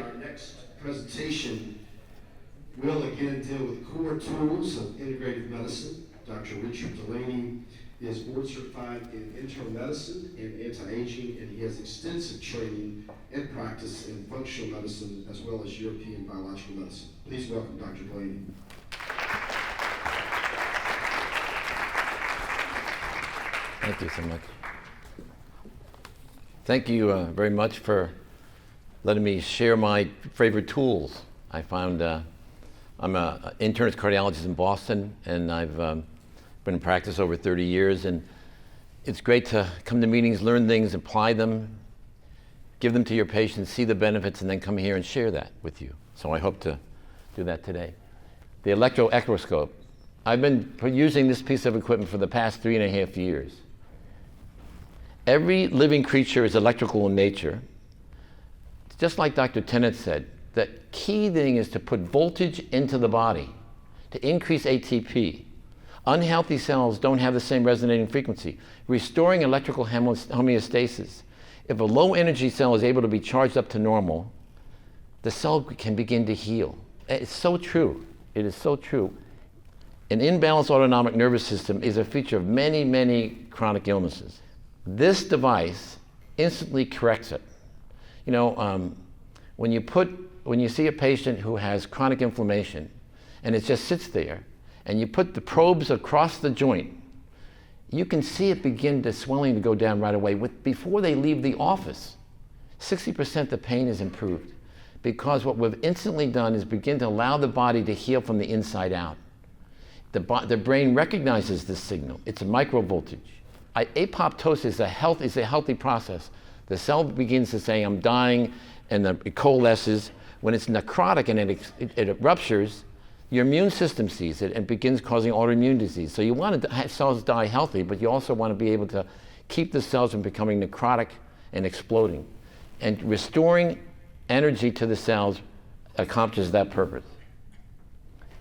our next presentation will again deal with core tools of integrative medicine. Dr. Richard Delany is board certified in internal medicine and anti-aging, and he has extensive training and practice in functional medicine as well as European biological medicine. Please welcome Dr. Delany. Thank you so much. Thank you very much for letting me share my favorite tools. I found I'm an internist cardiologist in Boston, and I've been in practice over 30 years, and it's great to come to meetings, learn things, apply them, give them to your patients, see the benefits, and then come here and share that with you. So I hope to do that today. The Electro-Equiscope. I've been using this piece of equipment for the past 3.5 years. Every living creature is electrical in nature. Just like Dr. Tennant said, the key thing is to put voltage into the body to increase ATP. Unhealthy cells don't have the same resonating frequency, restoring electrical homeostasis. If a low energy cell is able to be charged up to normal, the cell can begin to heal. It's so true. It is so true. An imbalanced autonomic nervous system is a feature of many, many chronic illnesses. This device instantly corrects it. You know, when you see a patient who has chronic inflammation and it just sits there, and you put the probes across the joint, you can see it begin to swelling to go down right away. Before they leave the office, 60% the pain is improved, because what we've instantly done is begin to allow the body to heal from the inside out. The brain recognizes this signal. It's a microvoltage. Apoptosis is a healthy process. The cell begins to say, I'm dying, and it coalesces. When it's necrotic and it ruptures, your immune system sees it and begins causing autoimmune disease. So you want to have cells die healthy, but you also want to be able to keep the cells from becoming necrotic and exploding. And restoring energy to the cells accomplishes that purpose.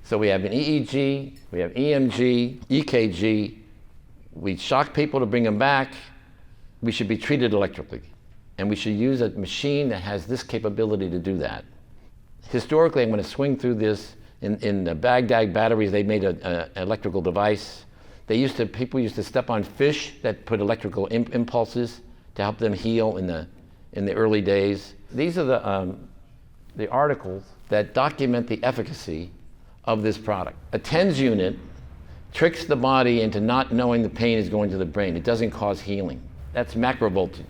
So we have an EEG, we have EMG, EKG. We shock people to bring them back. We should be treated electrically. And we should use a machine that has this capability to do that. Historically, I'm going to swing through this. In the Baghdad batteries, they made an electrical device. People used to step on fish that put electrical impulses to help them heal in the early days. These are the articles that document the efficacy of this product. A TENS unit tricks the body into not knowing the pain is going to the brain. It doesn't cause healing. That's macro voltage.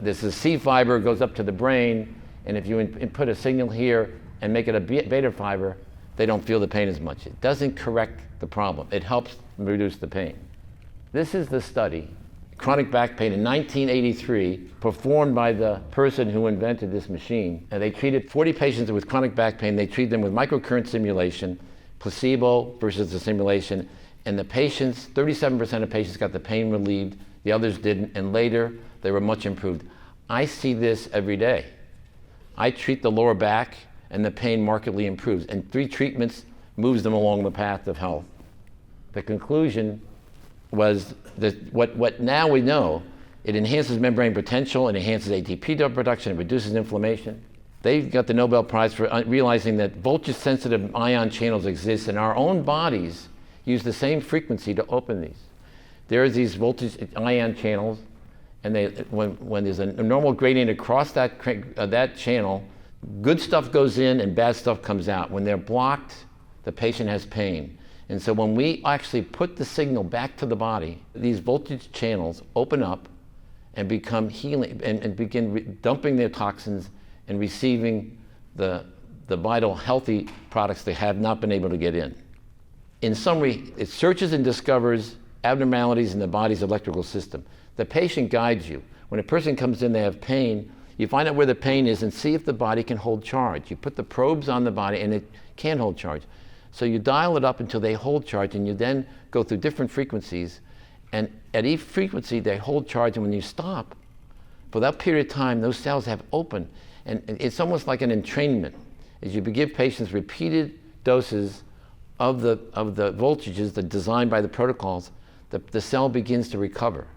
This is C fiber, goes up to the brain, and if you input a signal here and make it a beta fiber, they don't feel the pain as much. It doesn't correct the problem. It helps reduce the pain. This is the study, chronic back pain in 1983, performed by the person who invented this machine. And they treated 40 patients with chronic back pain. They treated them with microcurrent stimulation, placebo versus the simulation. And the patients, 37% of patients got the pain relieved, the others didn't, and later they were much improved. I see this every day. I treat the lower back, and the pain markedly improves. And 3 treatments moves them along the path of health. The conclusion was that what now we know, it enhances membrane potential, it enhances ATP production, it reduces inflammation. They got the Nobel Prize for realizing that voltage-sensitive ion channels exist, and our own bodies use the same frequency to open these. There's these voltage ion channels, and when there's a normal gradient across that channel, good stuff goes in and bad stuff comes out. When they're blocked, the patient has pain. And so when we actually put the signal back to the body, these voltage channels open up and become healing and begin dumping their toxins and receiving the vital healthy products they have not been able to get in. In summary, it searches and discovers abnormalities in the body's electrical system. The patient guides you. When a person comes in, they have pain, you find out where the pain is and see if the body can hold charge. You put the probes on the body and it can hold charge. So you dial it up until they hold charge, and you then go through different frequencies, and at each frequency they hold charge, and when you stop, for that period of time, those cells have opened. And it's almost like an entrainment. As you give patients repeated doses of the voltages that are designed by the protocols, the cell begins to recover.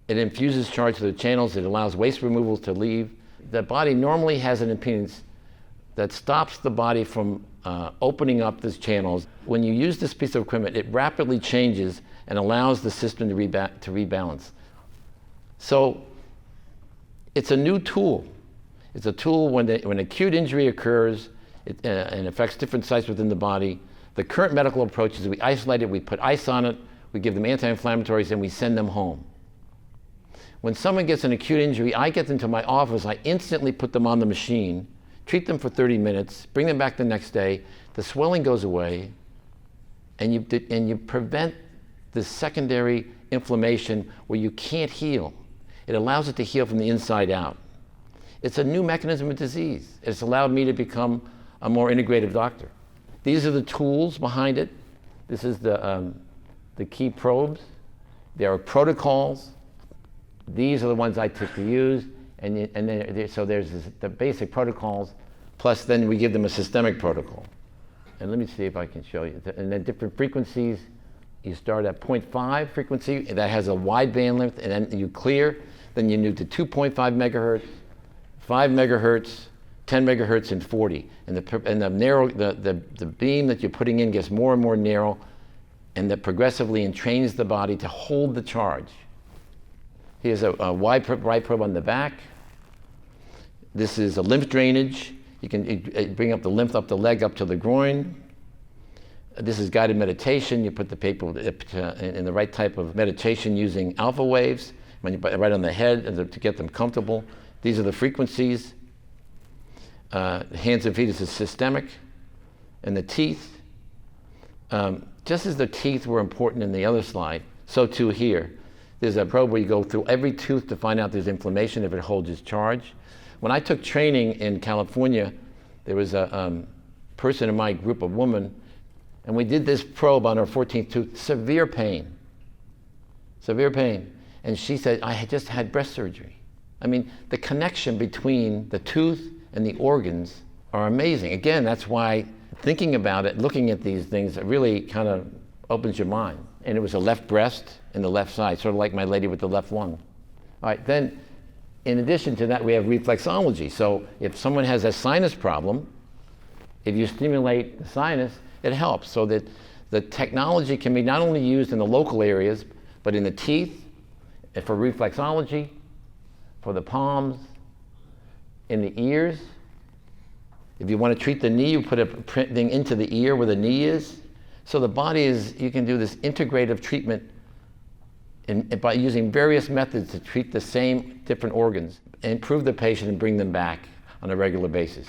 It infuses charge to the channels, it allows waste removals to leave. The body normally has an impedance that stops the body from opening up these channels. When you use this piece of equipment, it rapidly changes and allows the system to rebalance. So it's a new tool. It's a tool when acute injury occurs and affects different sites within the body. The current medical approach is we isolate it, we put ice on it, we give them anti-inflammatories, and we send them home. When someone gets an acute injury, I get them to my office, I instantly put them on the machine, treat them for 30 minutes, bring them back the next day, the swelling goes away, and you prevent the secondary inflammation where you can't heal. It allows it to heal from the inside out. It's a new mechanism of disease. It's allowed me to become a more integrative doctor. These are the tools behind it. This is the key probes. There are protocols. These are the ones I typically use, so there's the basic protocols, plus then we give them a systemic protocol. And let me see if I can show you. And then different frequencies. You start at 0.5 frequency, that has a wide band length, and then you clear. Then you move to 2.5 megahertz, 5 megahertz, 10 megahertz, and 40. And the beam that you're putting in gets more and more narrow, and that progressively entrains the body to hold the charge. Here's a wide right probe on the back. This is a lymph drainage. You can bring up the lymph up the leg, up to the groin. This is guided meditation. You put the people in the right type of meditation using alpha waves, when you put it right on the head to get them comfortable. These are the frequencies. Hands and feet is systemic. And the teeth, just as the teeth were important in the other slide, so too here. There's a probe where you go through every tooth to find out there's inflammation if it holds its charge. When I took training in California, there was a person in my group, a woman, and we did this probe on her 14th tooth, severe pain. And she said, I had just had breast surgery. I mean, the connection between the tooth and the organs are amazing. Again, that's why thinking about it, looking at these things, it really kind of opens your mind. And it was a left breast and the left side, sort of like my lady with the left lung. All right, then in addition to that, we have reflexology. So if someone has a sinus problem, if you stimulate the sinus, it helps. So that the technology can be not only used in the local areas, but in the teeth, and for reflexology, for the palms, in the ears. If you want to treat the knee, you put a thing into the ear where the knee is. So the body you can do this integrative treatment by using various methods to treat the same different organs and improve the patient and bring them back on a regular basis.